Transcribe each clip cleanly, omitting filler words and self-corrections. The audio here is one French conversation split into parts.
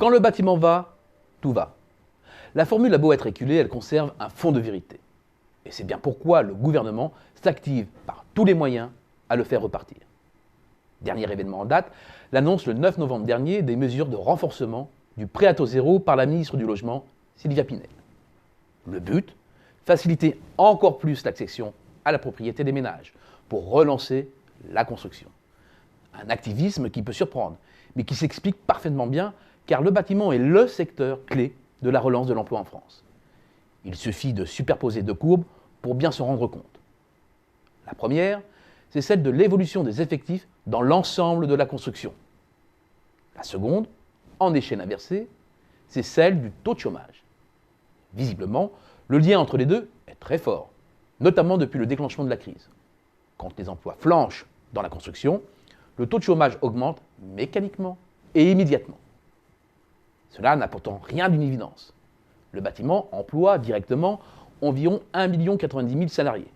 Quand le bâtiment va, tout va. La formule a beau être éculée, elle conserve un fond de vérité. Et c'est bien pourquoi le gouvernement s'active par tous les moyens à le faire repartir. Dernier événement en date, l'annonce le 9 novembre dernier des mesures de renforcement du prêt à taux zéro par la ministre du Logement, Sylvia Pinel. Le but, faciliter encore plus l'accession à la propriété des ménages pour relancer la construction. Un activisme qui peut surprendre, mais qui s'explique parfaitement bien car le bâtiment est le secteur clé de la relance de l'emploi en France. Il suffit de superposer deux courbes pour bien se rendre compte. La première, c'est celle de l'évolution des effectifs dans l'ensemble de la construction. La seconde, en échelle inversée, c'est celle du taux de chômage. Visiblement, le lien entre les deux est très fort, notamment depuis le déclenchement de la crise. Quand les emplois flanchent dans la construction, le taux de chômage augmente mécaniquement et immédiatement. Cela n'a pourtant rien d'une évidence. Le bâtiment emploie directement environ 1 90 000 salariés.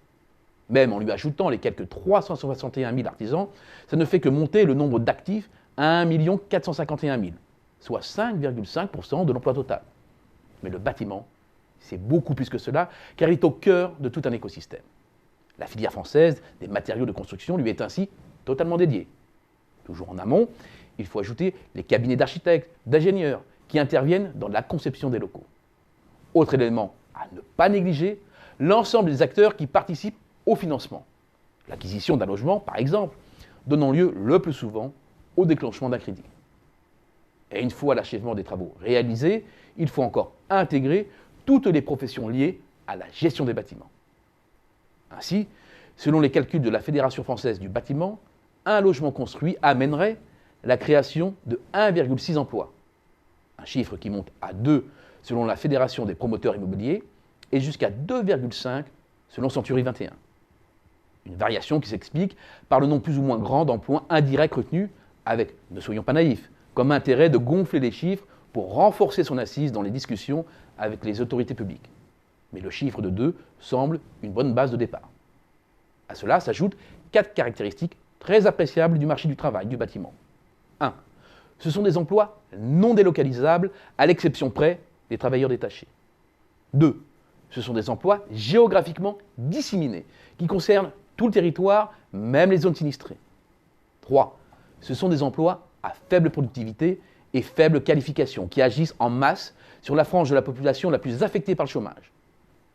Même en lui ajoutant les quelques 361 000 artisans, ça ne fait que monter le nombre d'actifs à 1 451 000, soit 5,5% de l'emploi total. Mais le bâtiment, c'est beaucoup plus que cela, car il est au cœur de tout un écosystème. La filière française des matériaux de construction lui est ainsi totalement dédiée. Toujours en amont, il faut ajouter les cabinets d'architectes, d'ingénieurs, qui interviennent dans la conception des locaux. Autre élément à ne pas négliger, l'ensemble des acteurs qui participent au financement. L'acquisition d'un logement, par exemple, donnant lieu le plus souvent au déclenchement d'un crédit. Et une fois l'achèvement des travaux réalisés, il faut encore intégrer toutes les professions liées à la gestion des bâtiments. Ainsi, selon les calculs de la Fédération française du bâtiment, un logement construit amènerait la création de 1,6 emplois. Un chiffre qui monte à 2 selon la Fédération des promoteurs immobiliers et jusqu'à 2,5 selon Century 21. Une variation qui s'explique par le nombre plus ou moins grand d'emplois indirects retenus avec, ne soyons pas naïfs, comme intérêt de gonfler les chiffres pour renforcer son assise dans les discussions avec les autorités publiques. Mais le chiffre de 2 semble une bonne base de départ. À cela s'ajoutent 4 caractéristiques très appréciables du marché du travail du bâtiment. 1. Ce sont des emplois non délocalisables, à l'exception près des travailleurs détachés. 2. Ce sont des emplois géographiquement disséminés, qui concernent tout le territoire, même les zones sinistrées. 3. Ce sont des emplois à faible productivité et faible qualification, qui agissent en masse sur la frange de la population la plus affectée par le chômage.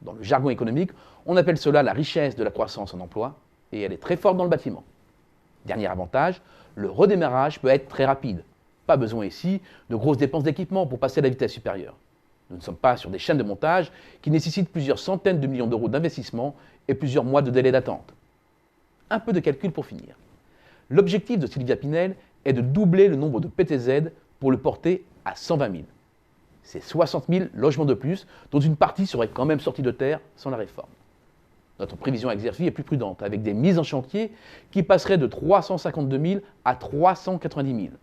Dans le jargon économique, on appelle cela la richesse de la croissance en emploi, et elle est très forte dans le bâtiment. Dernier avantage, le redémarrage peut être très rapide. Pas besoin ici de grosses dépenses d'équipement pour passer à la vitesse supérieure. Nous ne sommes pas sur des chaînes de montage qui nécessitent plusieurs centaines de millions d'euros d'investissement et plusieurs mois de délai d'attente. Un peu de calcul pour finir. L'objectif de Sylvia Pinel est de doubler le nombre de PTZ pour le porter à 120 000. C'est 60 000 logements de plus, dont une partie serait quand même sortie de terre sans la réforme. Notre prévision à Xerfi est plus prudente, avec des mises en chantier qui passeraient de 352 000 à 390 000.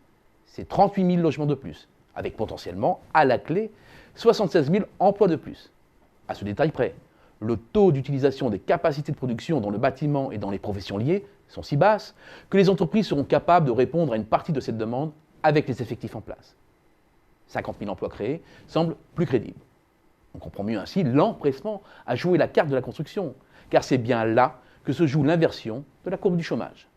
C'est 38 000 logements de plus, avec potentiellement, à la clé, 76 000 emplois de plus. À ce détail près, le taux d'utilisation des capacités de production dans le bâtiment et dans les professions liées sont si basses que les entreprises seront capables de répondre à une partie de cette demande avec les effectifs en place. 50 000 emplois créés semblent plus crédibles. On comprend mieux ainsi l'empressement à jouer la carte de la construction, car c'est bien là que se joue l'inversion de la courbe du chômage.